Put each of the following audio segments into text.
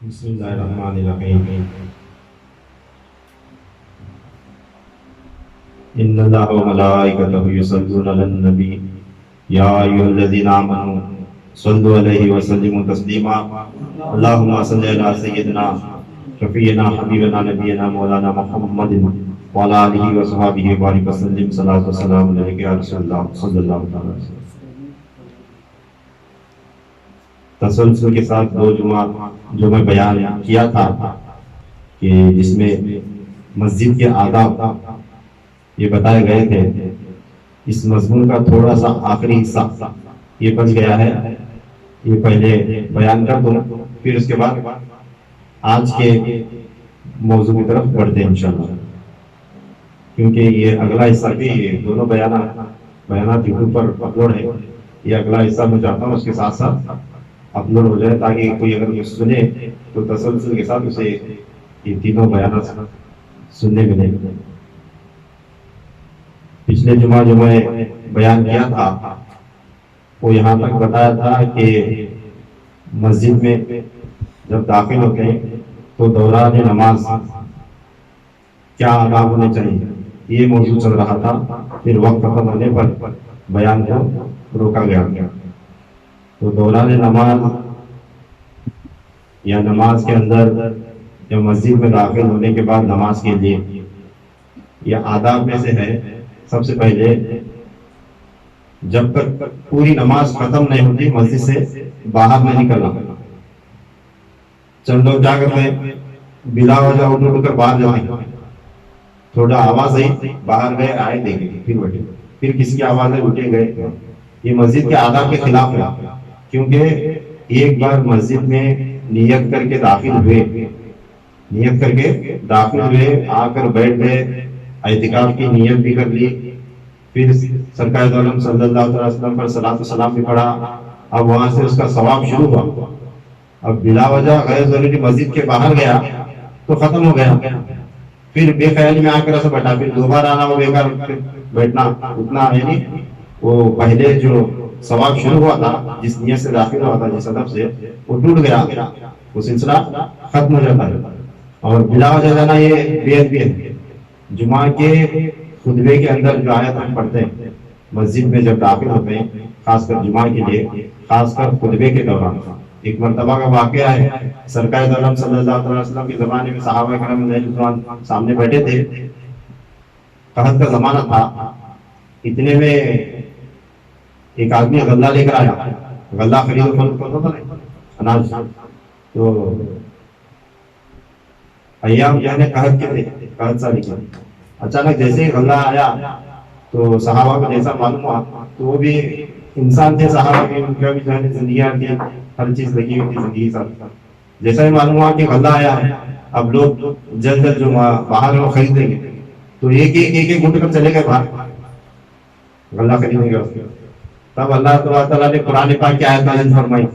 بسم اللہ الرحمن الرحیم ان اللہ وملائکتہ یصلون علی النبی یا ایھا الذین آمنوا صلوا علیہ وسلموا تسلیما اللہم صل علی سیدنا شفیعنا حبیبنا نبینا مولانا محمد وعلی آلہ وصحبہ وبارک وسلم صلاۃ و سلام علیک یا رسول اللہ صلی اللہ علیہ وسلم۔ تسلسل کے ساتھ دو جمعہ جو میں بیان کیا تھا کہ جس میں مسجد کے آداب یہ بتائے گئے تھے، اس مضمون کا تھوڑا سا آخری حصہ یہ بچ گیا ہے، یہ پہلے بیان کر دوں، پھر اس کے بعد آج کے موضوع کی طرف بڑھتے ہیں انشاءاللہ، کیونکہ یہ اگلا حصہ بھی دونوں بیانات یوٹیوب پر اپلوڈ ہے۔ یہ اگلا حصہ میں چاہتا ہوں اس کے ساتھ ساتھ اپلوڈ ہو جائے تاکہ کوئی اگر سنے تو تسلسل کے ساتھ اسے یہ تینوں بیانات سننے ملیں۔ پچھلے جمعہ جو میں بیان کیا تھا وہ یہاں تک بتایا تھا کہ مسجد میں جب داخل ہوتے ہیں تو دوران نماز کیا آداب ہونے چاہیے، یہ موضوع چل رہا تھا۔ پھر وقت ختم ہونے پر بیان کو روکا گیا۔ تو دوران نماز یا نماز کے اندر یا مسجد میں داخل ہونے کے بعد نماز کے لیے یہ آداب میں سے ہے، سب سے پہلے جب تک پوری نماز ختم نہیں ہوتی مسجد سے باہر نہیں نکلنا۔ چند لوگ کیا کرتے ہیں، بلا وجہ اٹھ کر باہر جاتے ہیں، تھوڑا آواز آئی باہر گئے آئے دیکھے پھر بیٹھے، پھر کسی کی آواز آئی اٹھے گئے۔ یہ مسجد کے آداب کے خلاف ہے، کیونکہ ایک بار مسجد میں نیت کر کے داخل ہوئے آ کر بیٹھ گئے، اعتکاف کی نیت بھی کر لی، پھر سرکار دو عالم صلی اللہ علیہ وسلم پر صلاۃ و سلام بھی پڑھا، اب وہاں سے اس کا ثواب شروع ہوا۔ اب بلا وجہ غیر ضروری مسجد کے باہر گیا تو ختم ہو گیا، پھر بے خیالی میں آ کر ایسا بیٹھا، پھر دوبارہ آنا وہ بیکار بیٹھنا اتنا ہے نہیں، وہ پہلے جو ثواب شروع ہوا تھا جس نیت سے داخل ہوا تھا جس ہدف سے وہ ٹوٹ گیا، وہ سلسلہ ختم ہو جاتا ہے۔ اور بلا وجہ جانا یہ بے ادبی ہے۔ جمعہ کے خطبے کے اندر جو آیت ہم پڑھتے ہیں مسجد میں جب داخل ہوتے ہیں، خاص کر جمعہ کے لیے، خاص کر خطبے کے دوران، ایک مرتبہ کا واقعہ ہے، سرکار دو عالم صلی اللہ علیہ وسلم کے زمانے میں صحابہ کرام رضوان سامنے بیٹھے تھے، قحط کا زمانہ تھا، اتنے میں ایک آدمی غلہ لے کر آیا، غلہ خرید و فروخت کرتا تھا اناج، تو ایام یعنی قحط کے تھے، قحط سالی کے، اچانک جیسے ہی غلہ آیا تو صحابہ کو جیسا معلوم ہوا، تو وہ بھی انسان تھے صحابہ کے، ان کا بھی جو ہے زندگیاں تھی، ہر چیز لگی ہوئی تھی زندگی ساتھ، جیسا ہی معلوم ہوا کہ غلہ آیا ہے، اب لوگ جلد جو باہر وہ خریدیں گے، تو ایک ایک گھنٹ کر چلے گئے باہر غلہ خریدیں گے۔ تب اللہ تعالیٰ نے قرآن پاک کی آیت نازل فرمائی،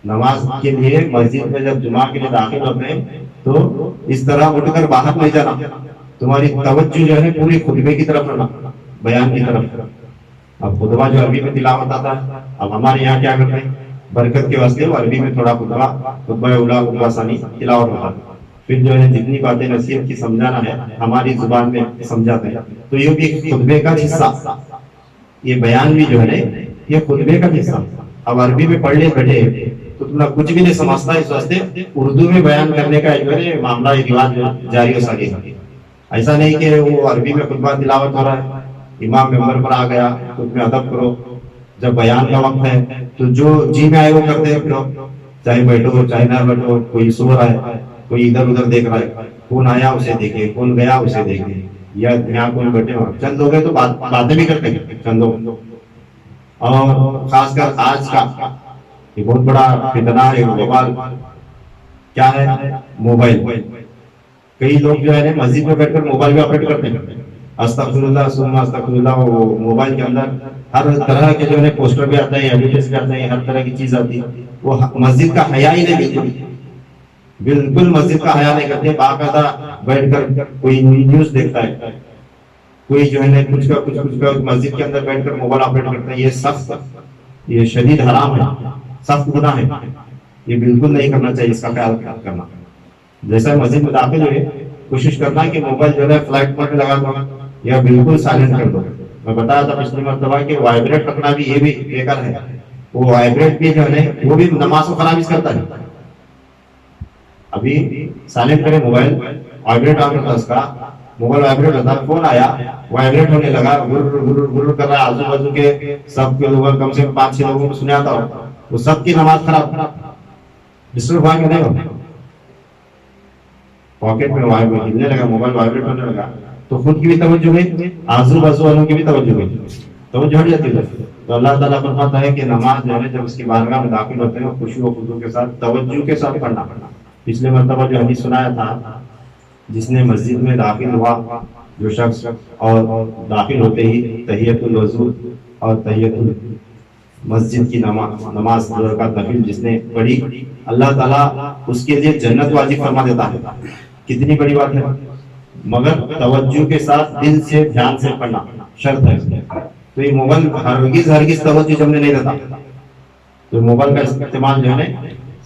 نماز کے لیے مسجد میں جب جمعہ کے لیے داخل ہوتے ہیں تو اس طرح اٹھ کر باہر نہیں جانا، تمہاری توجہ جو ہے پوری خطبے کی طرف رہنا، بیان کی طرف۔ اب خطبہ جو عربی میں تلاوت آتا ہے، اب ہمارے یہاں کیا کرتے ہیں، برکت کے واسطے وہ عربی میں تھوڑا خطبہ اولا خطبہ ثانی تلاوت ہوتا ہے، پھر جو ہے جتنی باتیں نصیحت کی سمجھانا ہے ہماری زبان میں سمجھاتے ہیں، تو یہ بھی خطبے کا حصہ، یہ بیان بھی جو ہے یہ خطبے کا حصہ۔ اب عربی میں پڑھ لے بیٹھے تو تمہیں کچھ بھی نہیں سمجھتا، اس واسطے اردو میں بیان کرنے کا ایک معاملہ رواج جاری و ساری ہے۔ ایسا نہیں کہ وہ عربی میں خطبہ تلاوت ہو رہا ہے، امام ممبر پر آ گیا تو تمہیں ادب کرو، جب بیان کا وقت ہے تو جو جی میں آئے وہ کرتے ہیں، چاہے بیٹھو چاہے نہ بیٹھو، کوئی سو رہا ہے، کوئی ادھر ادھر دیکھ رہا ہے، کون آیا اسے دیکھے، کون گیا اسے دیکھے، یا یہاں کون بیٹھے ہو، چند لوگ ہیں تو باتیں بھی کرتے ہیں چند لوگ۔ اور خاص کر آج کا یہ بہت بڑا فتنہ ہے، وبال کیا ہے، موبائل۔ کئی لوگ جو ہے مسجد میں بیٹھ کر موبائل بھی آپریٹ کرتے ہیں، استغفر اللہ ثم استغفر اللہ، وہ موبائل کے اندر ہر طرح کے جو ہے پوسٹر بھی آتے ہیں، ایڈورٹائز بھی آتے ہیں، ہر طرح کی چیز آتی ہے، وہ مسجد کا حیا ہی نہیں، بالکل مسجد کا حیا نہیں کرتے، باقاعدہ بیٹھ کر کوئی نیوز دیکھتا ہے، کوئی جو ہے کچھ کا مسجد کے اندر بیٹھ کر موبائل آپریٹ کرتا ہے، یہ سخت، یہ شدید حرام ہے، سخت گناہ ہے۔ یہ بالکل نہیں کرنا چاہیے، اس کا خیال کرنا. جیسا مسجد میں داخل ہوئے کوشش کرنا کہ موبائل جو ہے فلائٹ موڈ میں لگا دو یا بالکل سائلنٹ کر دو. میں بتایا تھا پچھلی مرتبہ کہ وائبریٹ رکھنا بھی یہ بھی بیکار ہے. وہ وائبریٹ بھی جو ہے وہ بھی نماز کو خراب کرتا ہے. ابھی سائلنٹ کرے موبائل، وائبریٹ آن ہوتا اس کا، موبائل وائبریٹ ہوتا، فون آیا وائبریٹ ہونے لگا، گر کر رہا ہے، آزو بازو کے سب کے لوگ کم سے کم 5-6 لوگوں کو سنیا تھا، وہ سب کی نماز خراب. ڈسٹرب ہوا کہ نہیں ہوتا؟ پاکٹ میں وائبریٹ ہلنے لگا، موبائل وائبریٹ ہونے لگا تو خود کی بھی توجہ گئی، آزو بازو والوں کی بھی توجہ گئی، توجہ ہٹ جاتی ہے. تو اللہ تعالیٰ فرماتا ہے کہ نماز جو ہے جب اس کی بارگاہ میں داخل ہوتے ہیں خوشی و خضوع کے ساتھ توجہ کے ساتھ پڑھنا. پچھلے مرتبہ جو حدیث سنایا تھا، جس نے مسجد میں داخل ہوا جو شخص اور داخل ہوتے ہی تحیۃ الوضو اور تحیۃ المسجد کی نماز رکعت نفل جس نے پڑھی، اللہ تعالیٰ اس کے لیے جنت واجب فرما دیتا ہے. کتنی بڑی بات ہے، مگر توجہ کے ساتھ دل سے دھیان سے پڑھنا شرط ہے. تو یہ موبائل ہرگز توجہ جب نہیں دیتا تو موبائل کا استعمال جو ہے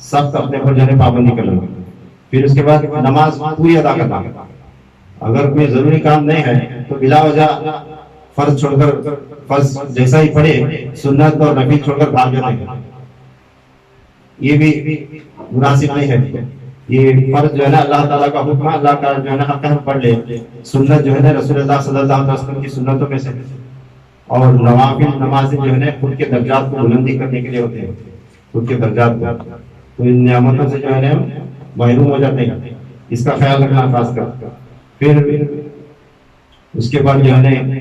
سخت اپنے پر جو ہے پابندی کر لیں. پھر اس کے بعد نماز پوری ادا کرنا. اگر کوئی ضروری کام نہیں ہے تو بلا وجہ فرض چھوڑ کر فرض جیسا ہی پڑھے سنت اور نفل چھوڑ کر بھاگ جاتے ہیں، یہ بھی مناسب نہیں ہے. یہ فرض جو ہے نا اللہ تعالیٰ کا حکم ہے، اللہ کا جو ہے نا حق ہے پڑھ لے. سنت جو ہے نا رسول اللہ صلی اللہ علیہ وسلم کی سنتوں میں سے، اور نوافل نمازیں جو ہے نا خود کے درجات کو بلندی کرنے کے لیے ہوتے ہیں، خود کے درجات کو. تو ان نعمتوں سے جو ہے نا محروم ہو جاتے ہیں، اس کا خیال رکھنا خاص کر. پھر اس کے بعد جو ہے نا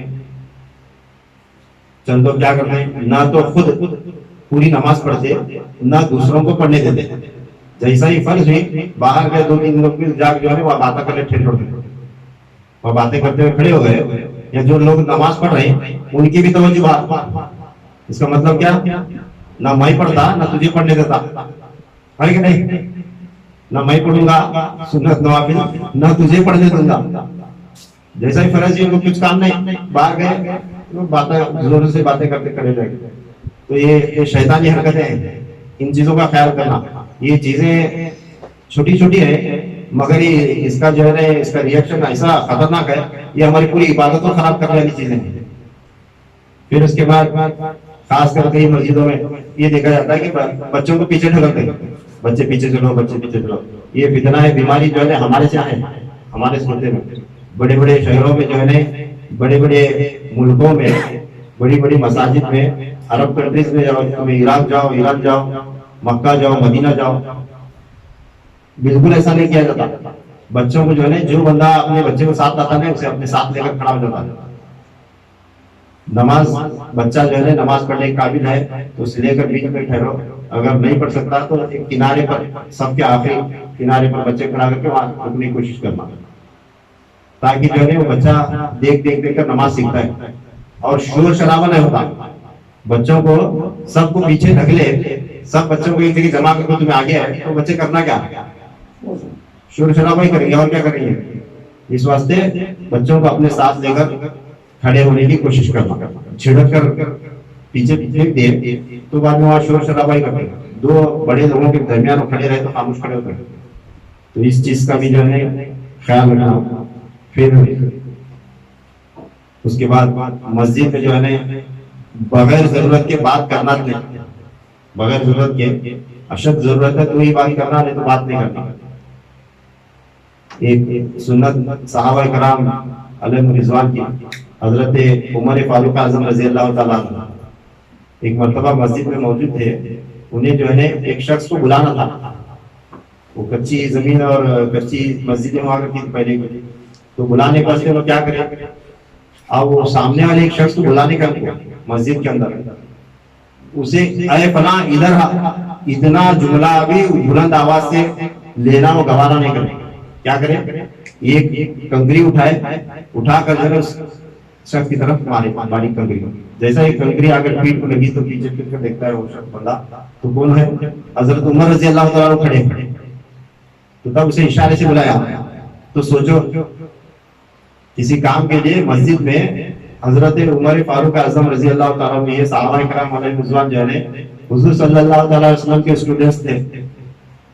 چندوں کیا کرتے ہیں، نہ تو خود پوری نماز پڑھتے نہ دوسروں کو پڑھنے دیتے. جیسا ہی فرض ہوئی باہر گئے 2-3 لوگ بھی جا جو ہے وہ باتیں کرنے چھوڑ دیتے، وہ باتیں کرتے ہوئے کھڑے ہو گئے، یا جو لوگ نماز پڑھ رہے ہیں ان کی بھی توجہ بات. اس کا مطلب کیا، نہ میں پڑھتا نہ تجھے پڑھنے دیتا ہے کہ نہیں، نہ میں پڑھوں گا سنت نوافل نہ تجھے پڑھنے دوں گا. جیسا ہی فرض ہے کچھ کام نہیں، باہر گئے باتیں زور سے باتیں کرتے کھڑے رہے. تو یہ شیطانی حرکتیں ہیں، ان چیزوں کا خیال کرنا. یہ چیزیں چھوٹی چھوٹی ہیں مگر یہ اس کا جو ہے نا اس کا ریئیکشن ایسا خطرناک ہے، یہ ہماری پوری عبادت کو خراب کرنے والی چیزیں ہیں. پھر اس کے بعد خاص کر کے مسجدوں میں یہ دیکھا جاتا ہے کہ بچوں کو پیچھے ڈھکتے ہیں، بچے پیچھے چلو، بچے پیچھے چلو. یہ فتنہ ہے، بیماری جو ہے ہمارے سے ہے، ہمارے سلسلے میں. بڑے بڑے شہروں میں جو ہے نا، بڑے بڑے ملکوں میں، بڑی بڑی مساجد میں، عرب کنٹریز میں جاؤ، تم عراق جاؤ، ایران جاؤ، مکہ جاؤ، مدینہ جاؤ، بالکل ایسا نہیں کیا جاتا. بچوں کو جو ہے نا جو بندہ اپنے بچے کو ساتھ لاتا ہے اسے اپنے ساتھ لے کر کھڑا ہو جاتا ہے. نماز بچہ جو ہے نماز پڑھنے کے قابل ہے تو اسے لے کر بیچ میں ٹھہرو، اگر نہیں پڑھ سکتا تو ایک کنارے پر، سب کے آخری کنارے پر بچے کھڑا کر کے وہاں رکنے کی کوشش کرنا، تاکہ جو ہے وہ بچہ دیکھ کر نماز سیکھتا ہے اور شور شرابہ نہیں ہوتا. بچوں کو سب کو پیچھے ڈھک لے، سب بچوں کو ایک جگہ جمع کر کے تمہیں آگے ہے تو بچے کرنا کیا، شور شرابہ ہی کریں گے اور کیا کریں گے. اس واسطے بچوں کو اپنے ساتھ لے کر کھڑے ہونے کی کوشش کرنا. چھڑک کر پیچھے دے تو بعد میں وہاں شور شرابہ ہی کرتے ہیں. 2 بڑے لوگوں کے درمیان کھڑے رہے تو خاموش کھڑے ہوتے ہیں. تو اس چیز کا بھی جو ہے خیال رکھنا. پھر اس کے بعد مسجد میں جو ہے نا بغیر ضرورت کے بات کرنا نہیں، بغیر ضرورت کے، اشد ضرورت ہے تو ہی بات کرنا، نہیں تو بات نہیں کرنا. ایک سنت صحابہ کرام علیہ رضوان کی، حضرت عمر فاروق اعظم رضی اللہ تعالیٰ عنہ ایک مرتبہ مسجد میں موجود تھے. انہیں جو ہے نا ایک شخص کو بلانا تھا. وہ کچی زمین اور کچی مسجدیں ہوا کرتی تھی پہلے، تو بلانے کے واسطے وہ کیا کرے، اب وہ سامنے والے ایک شخص کو بلانے کا مسجد کے اندر، اسے اے فلاں ادھر اتنا جملہ بھی بلند آواز سے لینا وہ گوارا نہیں کرے. کیا کرے، ایک کنکری اٹھا کر جو ہے اس شخص کی طرف مارے، باریک کنکری. جیسا ہی کنکری اگر پیٹ کو لگی تو پیچھے پھر کر دیکھتا ہے وہ شخص بندہ تو کون ہے، حضرت عمر رضی اللہ تعالیٰ کھڑے. تو تب اسے اشارے سے بلایا. تو سوچو کسی کام کے لیے مسجد میں حضرت عمر فاروق اعظم رضی اللہ تعالیٰ عنہ، یہ صحابہ کرام علیہ رضوان جو ہے حضور صلی اللہ تعالیٰ علیہ وسلم کے اسٹوڈنٹس تھے،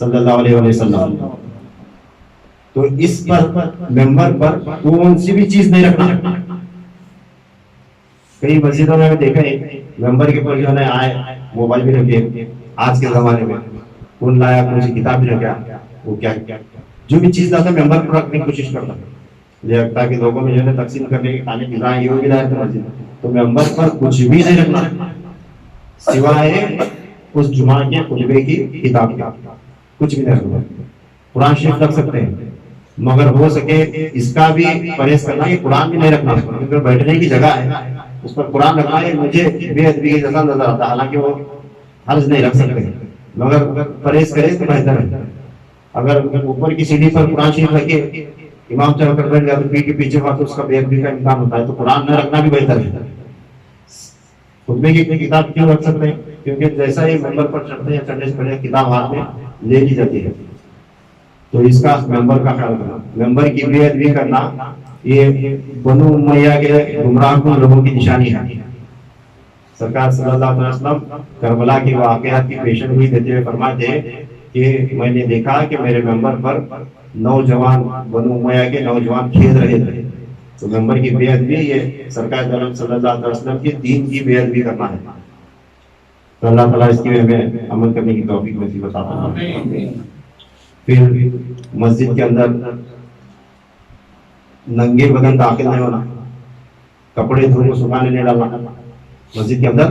صلی اللہ علیہ وسلم. تو اس پر ممبر پر کون سی بھی چیز نہیں رکھنا. کئی مسجدوں میں دیکھا ہے ممبر کے پر جو ہے آئے موبائل بھی رکھے. آج کے زمانے میں کون لایا کون سی کتاب بھی رکھا, وہ کیا جو بھی چیز لاتا ہے ممبر پر رکھنے کی کوشش کرتا ہے تاکہ لوگوں میں جو ہے تقسیم کرنے کے کھانے کی یہ ہو گیا ہے مسجد. تو ممبر پر کچھ بھی نہیں رکھنا سوائے اس جمعہ کے خطبے کی کتاب کا, کچھ بھی نہیں رکھنا. قرآن شریف رکھ سکتے ہیں مگر ہو سکے اس کا بھی پرہیز کرنا کہ قرآن بھی نہیں رکھنا, کیونکہ بیٹھنے کی جگہ ہے اس پر قرآن رکھنا ہے مجھے بے ادبی کے جیسا نظر آتا ہے, حالانکہ وہ حرج نہیں رکھ سکتے مگر پرہیز کرے تو بہتر ہے. اگر اوپر کی سیڑھی پر قرآن شریف رکھے امام چڑھ کر بیٹھ گیا تو پیٹ کے پیچھے بات اس کا بے ادبی کا امکان ہوتا ہے, تو قرآن نہ رکھنا بھی بہتر ہے. خطبے کی کتاب کیوں رکھ سکتے ہیں, کیونکہ جیسا ہی ممبر پر چڑھتے ہیں چڑھنے سے پہلے کتاب ہاتھ میں لے لی جاتی ہے. تو اس کا ممبر کا خیال کرنا, ممبر کی بے ادبی کرنا یہ بنو امیہ کے گمراہ کن لوگوں کی نشانی ہے. سرکار صلی اللہ علیہ وسلم کربلا کے واقعات کی پیشن گوئی دیتے ہوئے فرماتے ہیں کہ میں نے دیکھا کہ میرے ممبر پر نوجوان بنو امیہ کے نوجوان کھیل رہے تھے. تو ممبر کی بے ادبی یہ سرکار صلی اللہ علیہ وسلم کے دین کی بے ادبی کرنا ہے. تو اللہ تعالیٰ اس کی ہمیں عمل کرنے کی توفیق نصیب عطا فرمائے. پھر مسجد کے اندر ننگے بدن داخل نہیں ہونا, کپڑے دھو کر سکھانے نہیں ڈالنا. مسجد کے اندر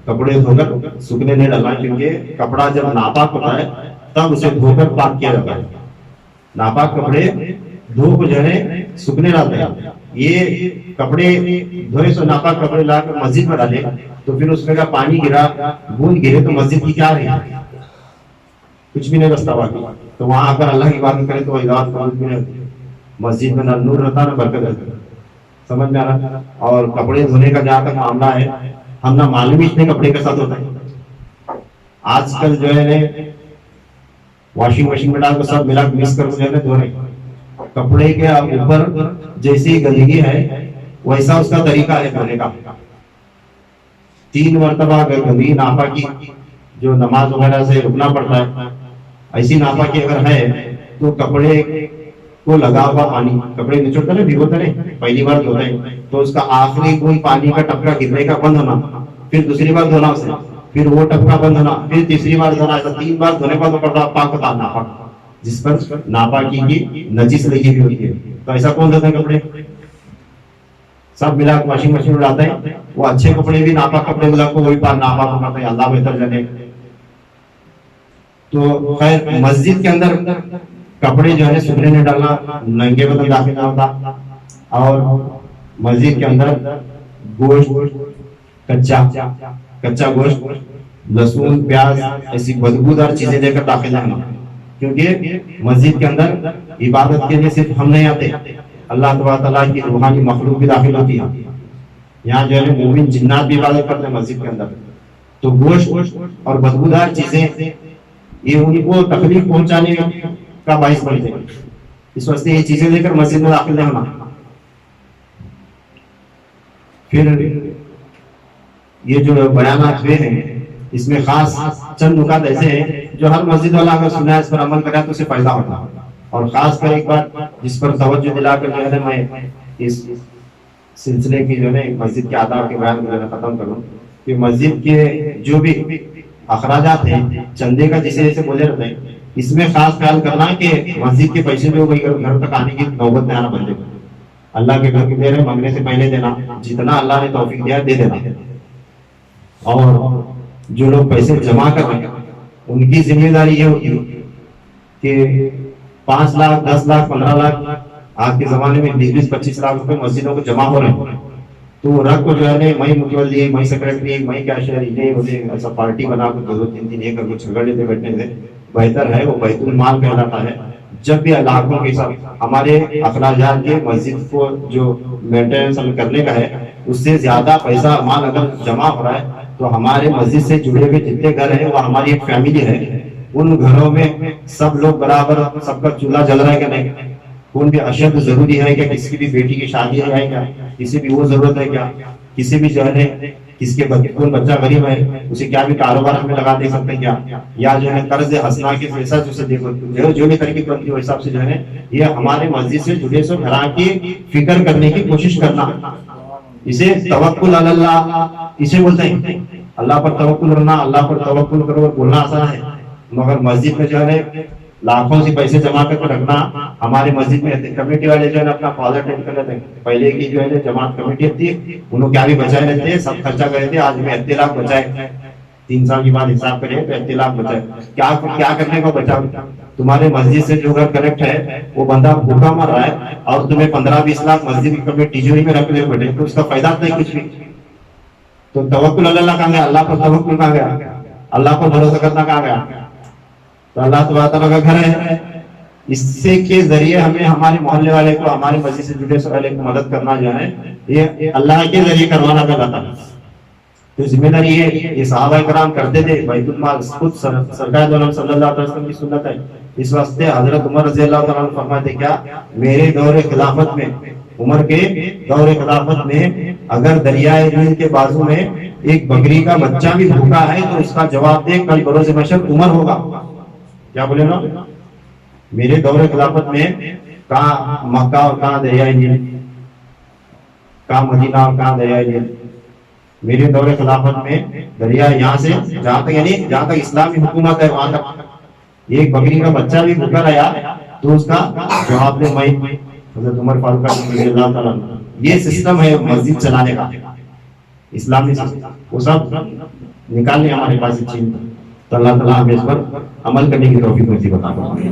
کپڑے دھو کر سکھنے نہیں ڈالنا, کیونکہ کپڑا جب ناپاک ہوتا ہے تب اسے دھو کر پاک کیا جاتا ہے. ناپاک کپڑے دھو کو جو ہے سکھنے ڈالتے ہیں. یہ کپڑے دھوئے سو ناپاک کپڑے لا کر مسجد میں ڈالے تو پھر اس میں کا پانی گرا بوند گرے تو مسجد کی کیا رہی, کچھ بھی نہیں بچتا باقی. تو وہاں اگر اللہ کی بات کرے تو عبادت قبول بھی نہیں ہوتی. مسجد میں نہ نور رہتا نہ برکت رہتا, سمجھ میں آ رہا. اور کپڑے دھونے کا جہاں تک معاملہ ہے ہم نہ معلوم اتنے کپڑے کے ساتھ ہوتا ہے. آج کل جو ہے واشنگ مشین میں ڈال کر سب ملا مکس کر جو ہے دھونے. کپڑے کے اوپر جیسی گندگی ہے ویسا اس کا طریقہ ہے دھونے کا. 3 مرتبہ گندگی ناپاکی جو نماز وغیرہ سے رکنا پڑتا ہے, ایسی ناپاکی اگر ہے تو کپڑے کو لگا ہوا پانی, کپڑے نچوڑتے نا بھگوتے نہیں, پہلی بار دھوتے ہیں تو اس کا آخری کوئی پانی کا ٹپکا گرنے کا بند ہونا, پھر دوسری بار دھونا اسے, پھر وہ ٹپکا بند ہونا, پھر تیسری بار دھونا, ایسا 3 بار دھونے کا تو کپڑا پاک ہوتا ہے ناپاک, جس پر ناپاکی کی نجس لگی ہوئی ہوتی ہے. تو ایسا کون دھوتا ہے کپڑے؟ سب ملا واشنگ مشین میں ڈالتے ہیں. وہ اچھے کپڑے بھی ناپاک کپڑے ملا کو وہی پار ناپاک ہوتا ہے, اللہ بہتر جانے. تو خیر مسجد کے اندر کپڑے جو ہے سکھنے نہیں ڈالنا, ننگے بدن داخل نہ ہوتا. اور مسجد کے اندر گوشت کچا گوشت لہسن پیاز ایسی بدبودار چیزیں دے کر داخل نہ ہونا, کیونکہ مسجد کے اندر عبادت کے لیے صرف ہم نہیں آتے, اللہ تعالیٰ کی روحانی مخلوق بھی داخل ہوتی ہے. یہاں جو ہے مومن جنات بھی عبادت کرتے ہیں مسجد کے اندر. تو گوشت اور بدبودار چیزیں یہ ان کو تکلیف پہنچانے کا باعث بنتے ہیں, اس واسطے یہ چیزیں لے کر مسجد میں داخل نہیں ہونا. پھر یہ جو بیانات ہوئے ہیں اس میں خاص چند نکات ایسے ہیں جو ہر مسجد والا اگر سنا ہے اس پر عمل کرے تو اسے فائدہ ہوتا ہے. اور خاص کر ایک بات جس پر توجہ دلا کر جو ہے میں اس سلسلے کی جو ہے مسجد کے آداب کے بیان کو ختم کروں کہ مسجد کے جو بھی اخراجات ہیں چندے کا جسے جیسے بولے رہتے ہیں, اس میں خاص خیال کرنا کہ مسجد کے پیسے جو گھر تک آنے کی نوبت میں آنا بندے کو اللہ کے گھر کے دے رہے مانگنے سے پہلے دینا, جتنا اللہ نے توفیق دیا دے دینا. اور جو لوگ پیسے جمع کر رہے ہیں ان کی ذمہ داری یہ ہوتی ہے کہ 5 لاکھ 10 لاکھ 15 لاکھ آج کے زمانے میں 20-25 لاکھ روپے مسجدوں کو جمع ہو رہے ہیں. تو رگ کو جو ہے میں متولی میں سیکرٹری میں کیشیئر انہیں ایسا پارٹی بنا کر 2-3 دن ایک کر جھگڑ لیتے بیٹھنے سے بہتر ہے. وہ بیت المال کہلاتا ہے. جب بھی علاقوں کے ساتھ ہمارے اخراجات کے مسجد کو جو مینٹیننس کرنے کا ہے اس سے زیادہ پیسہ مال اگر جمع ہو رہا ہے تو ہمارے مسجد سے جڑے ہوئے جتنے گھر ہیں وہ ہماری ایک فیملی ہے. ان گھروں میں سب لوگ برابر, سب کا چولہا جل رہا ہے کہ نہیں, کون بھی اشد ضروری ہے کہ کسی بھی بیٹی کی شادی ہے کیا, کسی بھی وہ ضرورت ہے کیا, کسی بھی جو ہے کس کے کون بچہ غریب ہے اسے کیا بھی کاروبار ہمیں لگا دے سکتے ہیں کیا, یا جو ہے قرض ہنسنا کے پیسہ جو دیکھو جو بھی ترکیب بنتی ہے حساب سے جو ہے یہ ہمارے مسجد سے جڑے سو گھراں کی فکر کرنے کی کوشش کرنا, اسے توکل علی اللہ اسے بولتے ہیں. اللہ پر توکل کرنا, اللہ پر توکل کرو اور بولنا آسان ہے, مگر مسجد میں جو ہے لاکھوں سے پیسے جمع کر کے رکھنا. ہمارے مسجد میں کمیٹی والے جو ہے اپنا فادر ٹینڈ کر لیتے ہیں, پہلے کی جو ہے جماعت کمیٹی تھی انہوں کیا بھی بچائے رہتے ہیں, سب خرچہ کرے تھے, آج میں 38 لاکھ بچائے, 3 سال کی بعد حساب کرے تو 38 لاکھ بچائے. کیا کرنے کو بچا؟ تمہارے مسجد سے جو گھر کنیکٹ ہے وہ بندہ بھوکا مر رہا ہے اور تمہیں 15-20 لاکھ مسجد کی کمیٹی تجوری میں رکھ لے بیٹھے, تو اس کا فائدہ نہیں کچھ بھی. تو توکل اللہ کہاں گیا, اللہ پر توکل کہاں گیا, اللہ پر بھروسہ کرنا کہاں گیا؟ تو اللہ تبارک و تعالیٰ کا گھر ہے, اس سے کے ذریعے ہمیں ہمارے محلے والے کو, ہمارے مسجد سے جڑے والے کو مدد کرنا جو ہے یہ اللہ کے ذریعے کروانا کہلاتا ہے. تو ذمہ داری ہے, یہ صحابہ کرام کرتے تھے. بیت المال خود سرکار دو عالم صلی اللہ علیہ وسلم کی سنت ہے. اس واسطے حضرت عمر رضی اللہ تعالیٰ عنہ فرماتے کیا, میرے دور خلافت میں, عمر کے دور خلافت میں اگر دریائے نیل کے بازو میں ایک بکری کا بچہ بھی بھوکا ہے تو اس کا جواب دے کل بروز محشر عمر ہوگا. کیا بولے نا, میرے دور خلافت میں کہاں مکہ اور کہاں دریائے نیل, کہاں مدینہ اور کہاں دریائے نیل. میرے دور خلافت میں دریا یہاں سے جہاں تک, یعنی جہاں تک اسلامی حکومت ہے وہاں تک ایک بکری کا بچہ بھی بھوکا رہا تو اس کا جواب دے میں حضرت عمر فاروق رضی اللہ تعالیٰ عنہ. یہ سسٹم ہے مسجد چلانے کا اسلامی سسٹم, وہ سب نکالنے ہمارے پاس چیز. تو اللہ تعالیٰ ہمیں اس پر عمل کرنے کی توفیق نصیب عطا فرمائے.